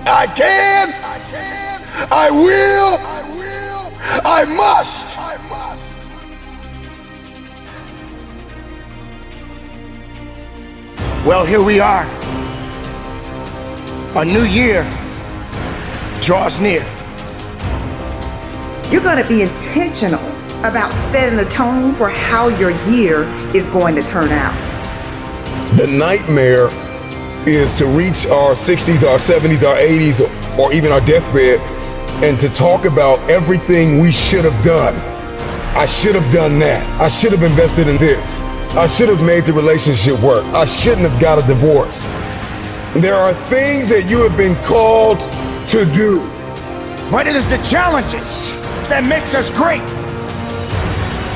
I can, I will, I must. Well, here we are. A new year draws near. You're going to be intentional about setting the tone for how your year is going to turn out. The nightmare is to reach our 60s, our 70s, our 80s, or even our deathbed, and to talk about everything we should have done. I should have done that. I should have invested in this. I should have made the relationship work. I shouldn't have got a divorce. There are things that you have been called to do. But it is the challenges that makes us great.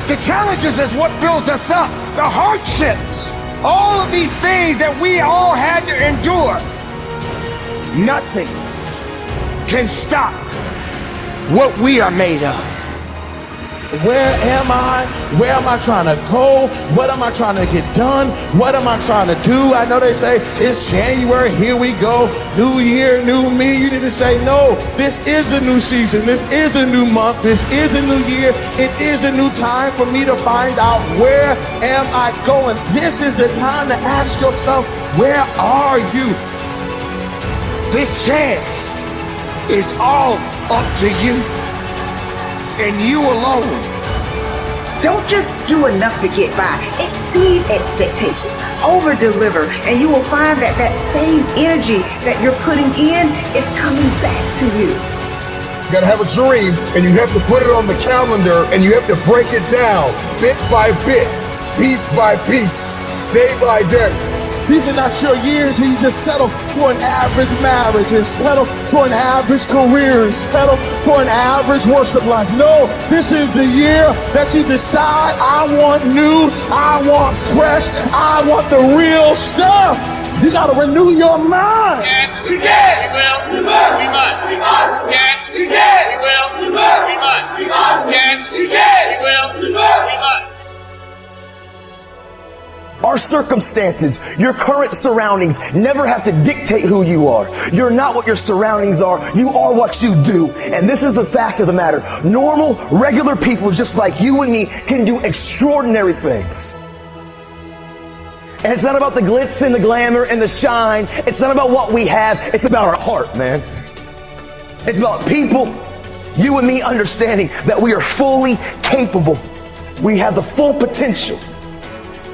The challenges is what builds us up. The hardships, all of these things that we all had to endure. Nothing can stop what we are made of. Where am I? Where am I trying to go? What am I trying to get done? What am I trying to do? I know they say it's January, here we go. New year, new me. You need to say, no, this is a new season. This is a new month. This is a new year. It is a new time for me to find out, where am I going? This is the time to ask yourself, where are you? This chance is all up to you. And you alone. Don't just do enough to get by. Exceed expectations. Over-deliver. And you will find that that same energy that you're putting in is coming back to you. You gotta have a dream, and you have to put it on the calendar, and you have to break it down bit by bit, piece by piece, day by day. These are not your years where you just settle for an average marriage and settle for an average career and settle for an average worship life. No, this is the year that you decide, I want new, I want fresh, I want the real stuff. You gotta renew your mind. Yes, we can. We will. We must. We must. We must. Yes, we can. We will. We must. We must. We must. Yes, we can. We will. We must. We must. Our circumstances, your current surroundings never have to dictate who you are. You're not what your surroundings are. You are what you do. And this is the fact of the matter. Normal, regular people just like you and me can do extraordinary things. And it's not about the glitz and the glamour and the shine. It's not about what we have. It's about our heart, man. It's about people, you and me, understanding that we are fully capable. We have the full potential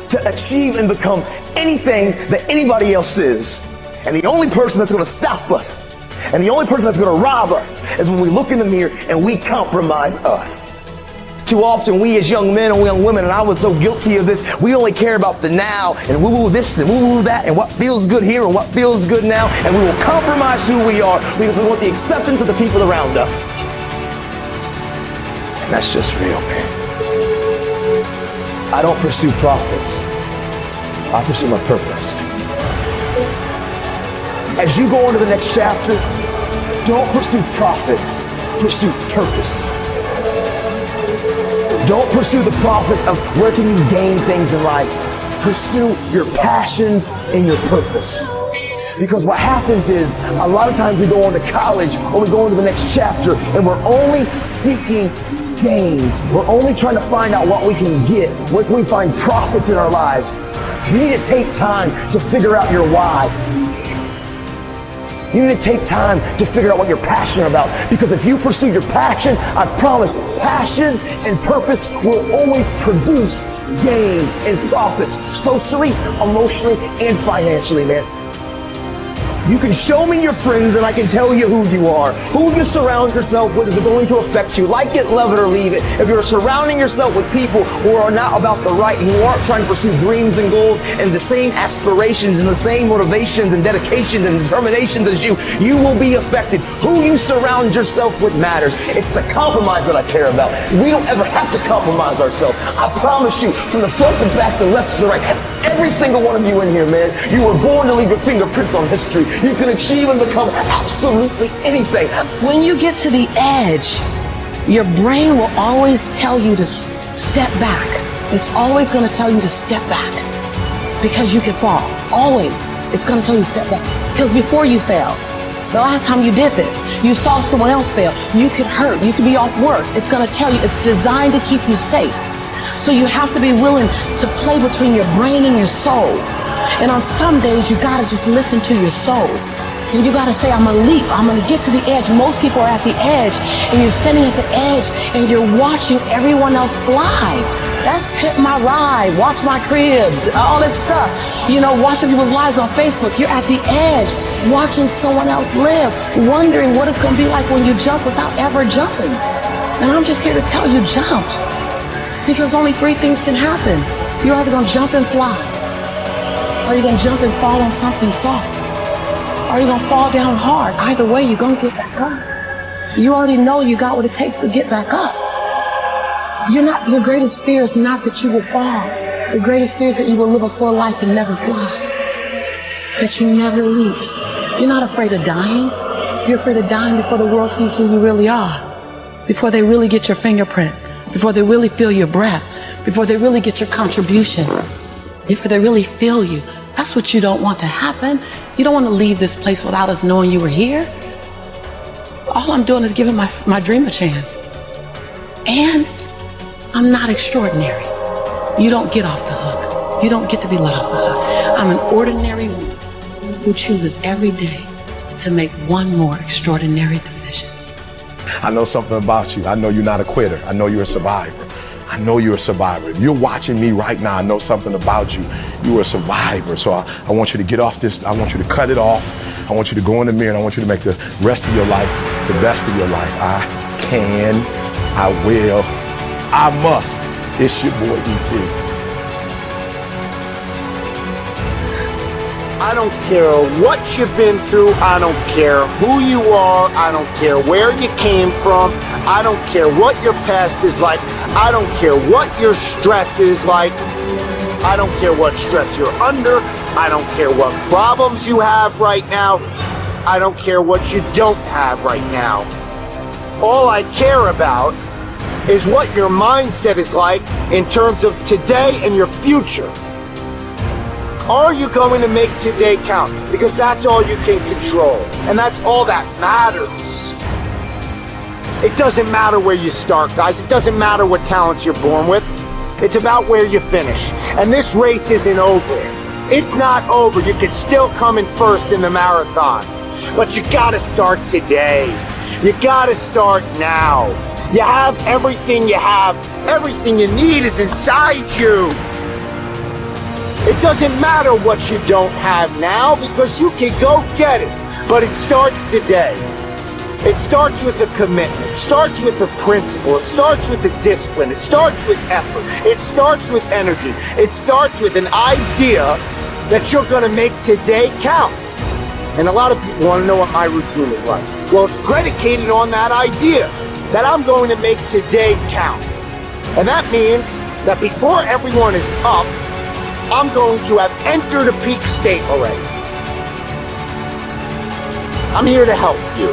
to achieve and become anything that anybody else is. And the only person that's going to stop us, and the only person that's going to rob us, is when we look in the mirror and we compromise us. Too often we as young men and young women, and I was so guilty of this, we only care about the now and woo-woo this and woo-woo that and what feels good here and what feels good now, and we will compromise who we are because we want the acceptance of the people around us. And that's just real, man. I don't pursue profits. I pursue my purpose. As you go on to the next chapter, don't pursue profits, pursue purpose. Don't pursue the profits of where can you gain things in life. Pursue your passions and your purpose. Because what happens is, a lot of times we go on to college or we go into the next chapter and we're only seeking gains. We're only trying to find out what we can get. Where can we find profits in our lives? You need to take time to figure out your why. You need to take time to figure out what you're passionate about. Because if you pursue your passion, I promise, passion and purpose will always produce gains and profits, socially, emotionally, and financially, man. You can show me your friends and I can tell you who you are. Who you surround yourself with is going to affect you. Like it, love it, or leave it. If you're surrounding yourself with people who are not about the right, who aren't trying to pursue dreams and goals and the same aspirations and the same motivations and dedications and determinations as you, you will be affected. Who you surround yourself with matters. It's the compromise that I care about. We don't ever have to compromise ourselves. I promise you, from the front to back, the left to the right, every single one of you in here, man, you were born to leave your fingerprints on history. You can achieve and become absolutely anything. When you get to the edge, your brain will always tell you to step back. It's always going to tell you to step back because you can fall. always, it's gonna tell you step back. Because before you fail, the last time you did this, you saw someone else fail. You could hurt, you could be off work. It's gonna tell you, it's designed to keep you safe. So you have to be willing to play between your brain and your soul. And on some days, you gotta just listen to your soul. And you gotta say, I'm gonna leap, I'm gonna get to the edge. Most people are at the edge, and you're standing at the edge, and you're watching everyone else fly. That's Pimp My Ride, Watch My Crib, all this stuff. You know, watching people's lives on Facebook. You're at the edge, watching someone else live, wondering what it's gonna be like when you jump without ever jumping. And I'm just here to tell you, jump. Because only three things can happen. You're either gonna jump and fly, or you're gonna jump and fall on something soft, or you're gonna fall down hard. Either way, you're gonna get back up. You already know you got what it takes to get back up. Your greatest fear is not that you will fall. Your greatest fear is that you will live a full life and never fly. That you never leaped. You're not afraid of dying. You're afraid of dying before the world sees who you really are. Before they really get your fingerprint. Before they really feel your breath. Before they really get your contribution. Before they really feel you. That's what you don't want to happen. You don't want to leave this place without us knowing you were here. All I'm doing is giving my dream a chance. And I'm not extraordinary. You don't get off the hook. You don't get to be let off the hook. I'm an ordinary woman who chooses every day to make one more extraordinary decision. I know something about you. I know you're not a quitter. I know you're a survivor. I know you're a survivor. If you're watching me right now, I know something about you. You're a survivor. So I want you to get off this. I want you to cut it off. I want you to go in the mirror and I want you to make the rest of your life the best of your life. I can, I will, I must. It's your boy E.T. I don't care what you've been through. I don't care who you are. I don't care where you came from. I don't care what your past is like. I don't care what your stress is like. I don't care what stress you're under. I don't care what problems you have right now. I don't care what you don't have right now. All I care about is what your mindset is like in terms of today and your future. Are you going to make today count? Because that's all you can control. And that's all that matters. It doesn't matter where you start, guys. It doesn't matter what talents you're born with. It's about where you finish. And this race isn't over. It's not over. You can still come in first in the marathon. But you gotta start today. You gotta start now. You have everything you have. Everything you need is inside you. It doesn't matter what you don't have now because you can go get it. But it starts today. It starts with a commitment. It starts with a principle. It starts with a discipline. It starts with effort. It starts with energy. It starts with an idea that you're going to make today count. And a lot of people want to know what my routine is like. Well, it's predicated on that idea that I'm going to make today count. And that means that before everyone is up, I'm going to have entered a peak state already. I'm here to help you.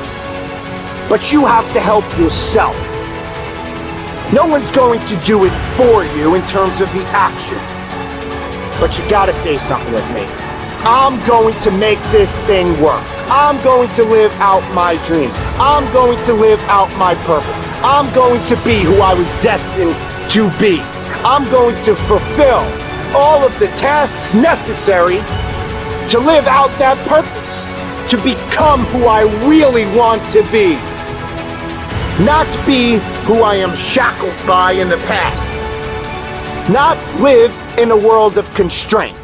But you have to help yourself. No one's going to do it for you in terms of the action. But you gotta say something with me. I'm going to make this thing work. I'm going to live out my dreams. I'm going to live out my purpose. I'm going to be who I was destined to be. I'm going to fulfill all of the tasks necessary to live out that purpose, to become who I really want to be, not be who I am shackled by in the past, not live in a world of constraint.